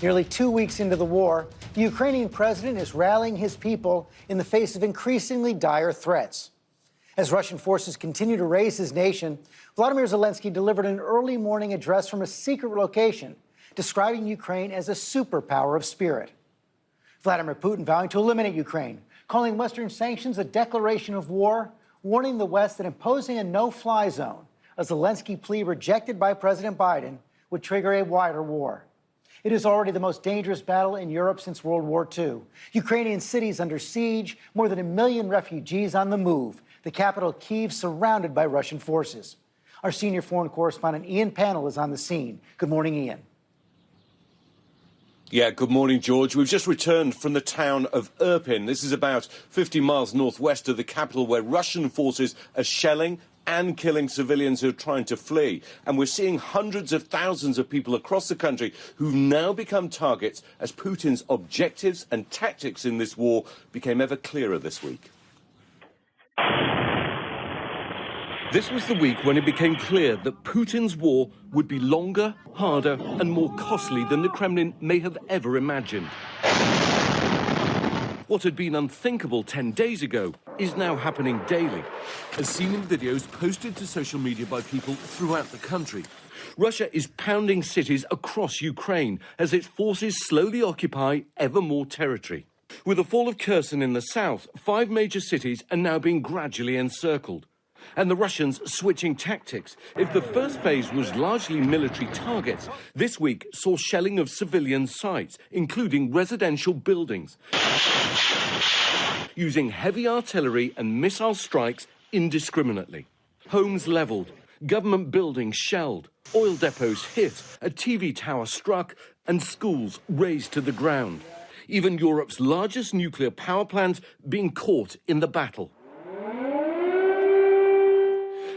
Nearly 2 weeks into the war, the Ukrainian president is rallying his people in the face of increasingly dire threats. As Russian forces continue to raze his nation, Volodymyr Zelensky delivered an early morning address from a secret location, describing Ukraine as a superpower of spirit. Vladimir Putin vowing to eliminate Ukraine, calling Western sanctions a declaration of war, warning the West that imposing a no-fly zone, a Zelensky plea rejected by President Biden, would trigger a wider war. It is already the most dangerous battle in Europe since World War II. Ukrainian cities under siege, more than 1 million refugees on the move, the capital Kyiv surrounded by Russian forces. Our senior foreign correspondent Ian Pannell is on the scene. Good morning, Ian. Yeah, good morning, George. We've just returned from the town of Irpin. This is about 50 miles northwest of the capital, where Russian forces are shelling and killing civilians who are trying to flee. And we're seeing hundreds of thousands of people across the country who've now become targets as Putin's objectives and tactics in this war became ever clearer this week. This was the week when it became clear that Putin's war would be longer, harder and more costly than the Kremlin may have ever imagined. What had been unthinkable 10 days ago is now happening daily, as seen in videos posted to social media by people throughout the country. Russia is pounding cities across Ukraine as its forces slowly occupy ever more territory. With the fall of Kherson in the south, 5 major cities are now being gradually encircled. And the Russians switching tactics. If the first phase was largely military targets, this week saw shelling of civilian sites, including residential buildings, using heavy artillery and missile strikes indiscriminately. Homes levelled, government buildings shelled, oil depots hit, a TV tower struck, and schools razed to the ground. Even Europe's largest nuclear power plant being caught in the battle.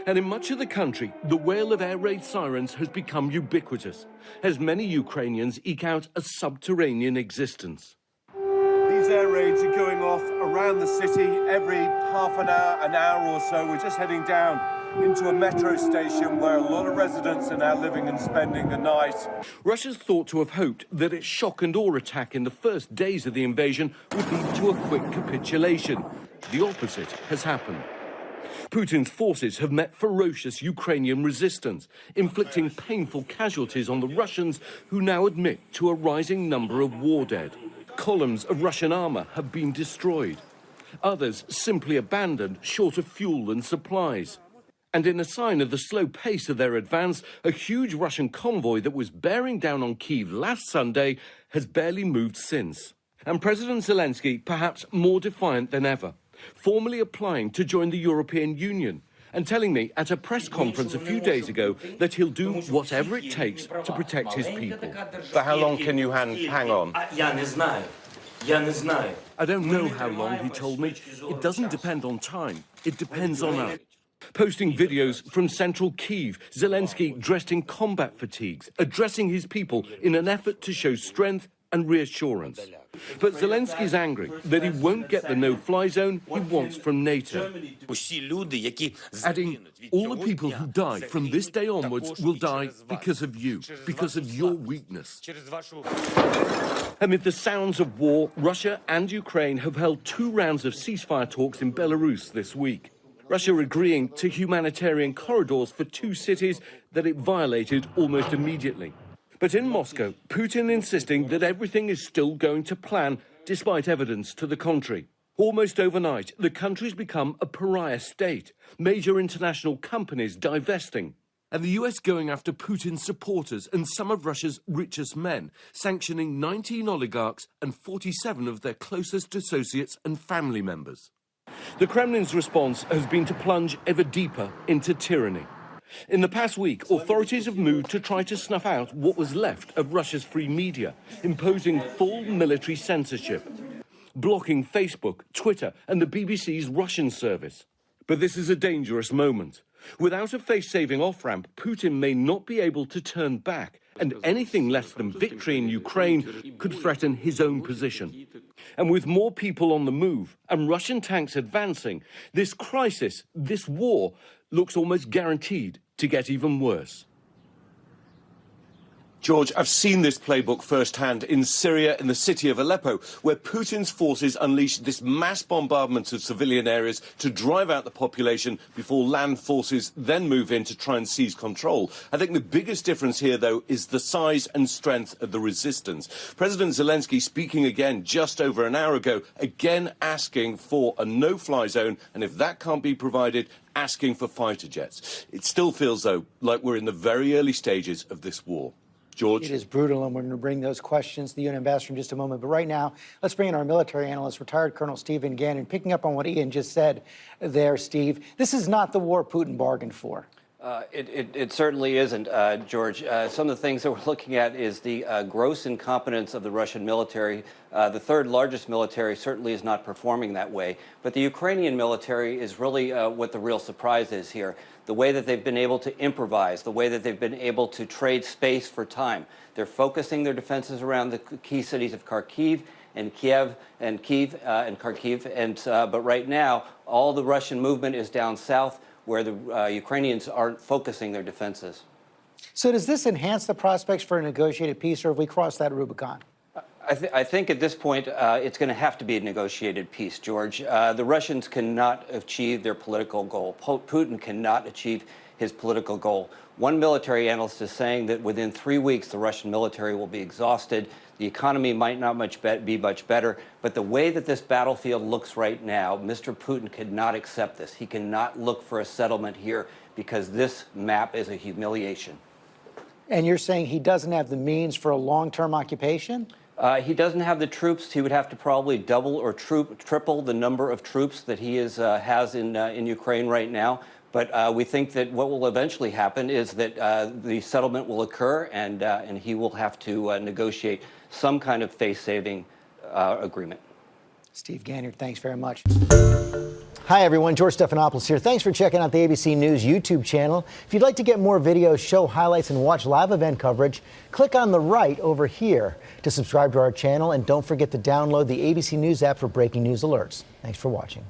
And in much of the country, the wail of air raid sirens has become ubiquitous, as many Ukrainians eke out a subterranean existence. These air raids are going off around the city every half an hour or so. We're just heading down into a metro station where a lot of residents are now living and spending the night. Russia's thought to have hoped that its shock and awe attack in the first days of the invasion would lead to a quick capitulation. The opposite has happened. Putin's forces have met ferocious Ukrainian resistance, inflicting painful casualties on the Russians, who now admit to a rising number of war dead. Columns of Russian armour have been destroyed. Others simply abandoned, short of fuel and supplies. And in a sign of the slow pace of their advance, a huge Russian convoy that was bearing down on Kyiv last Sunday has barely moved since. And President Zelensky, perhaps more defiant than ever, formally applying to join the European Union and telling me at a press conference a few days ago that he'll do whatever it takes to protect his people. For how long can you hang on? I don't know how long, he told me. It doesn't depend on time. It depends on us. Posting videos from central Kyiv, Zelensky dressed in combat fatigues, addressing his people in an effort to show strength and reassurance. But Zelensky's angry that he won't get the no-fly zone he wants from NATO, adding, all the people who die from this day onwards will die because of you, because of your weakness. Amid the sounds of war, Russia and Ukraine have held 2 rounds of ceasefire talks in Belarus this week. Russia agreeing to humanitarian corridors for 2 cities that it violated almost immediately. But in Moscow, Putin insisting that everything is still going to plan, despite evidence to the contrary. Almost overnight, the country's become a pariah state, major international companies divesting, and the US going after Putin's supporters and some of Russia's richest men, sanctioning 19 oligarchs and 47 of their closest associates and family members. The Kremlin's response has been to plunge ever deeper into tyranny. In the past week, authorities have moved to try to snuff out what was left of Russia's free media, imposing full military censorship, blocking Facebook, Twitter and the BBC's Russian service. But this is a dangerous moment. Without a face-saving off-ramp, Putin may not be able to turn back, and anything less than victory in Ukraine could threaten his own position. And with more people on the move and Russian tanks advancing, this crisis, this war, looks almost guaranteed to get even worse. George, I've seen this playbook firsthand in Syria, in the city of Aleppo, where Putin's forces unleashed this mass bombardment of civilian areas to drive out the population before land forces then move in to try and seize control. I think the biggest difference here, though, is the size and strength of the resistance. President Zelensky speaking again just over an hour ago, again asking for a no-fly zone, and if that can't be provided, asking for fighter jets. It still feels, though, like we're in the very early stages of this war. George? It is brutal, and we're going to bring those questions to the UN ambassador in just a moment. But right now, let's bring in our military analyst, retired Colonel Stephen Gannon. Picking up on what Ian just said there, Steve, this is not the war Putin bargained for. It certainly isn't, George. Some of the things that we're looking at is the gross incompetence of the Russian military. The third largest military certainly is not performing that way. But the Ukrainian military is really what the real surprise is here. The way that they've been able to improvise, the way that they've been able to trade space for time. They're focusing their defenses around the key cities of Kharkiv and Kyiv and Kharkiv. But right now, all the Russian movement is down south, where the Ukrainians aren't focusing their defenses. So does this enhance the prospects for a negotiated peace, or have we crossed that Rubicon? I think at this point it's going to have to be a negotiated peace, George. The Russians cannot achieve their political goal. Putin cannot achieve his political goal. One military analyst is saying that within 3 weeks the Russian military will be exhausted. The economy might not be much better, but the way that this battlefield looks right now, Mr. Putin cannot accept this. He cannot look for a settlement here because this map is a humiliation. And you're saying he doesn't have the means for a long-term occupation? He doesn't have the troops. He would have to probably double or triple the number of troops that he has in Ukraine right now. But we think that what will eventually happen is that the settlement will occur, and he will have to negotiate some kind of face-saving agreement. Steve Gannard, thanks very much. Hi, everyone. George Stephanopoulos here. Thanks for checking out the ABC News YouTube channel. If you'd like to get more videos, show highlights, and watch live event coverage, click on the right over here to subscribe to our channel. And don't forget to download the ABC News app for breaking news alerts. Thanks for watching.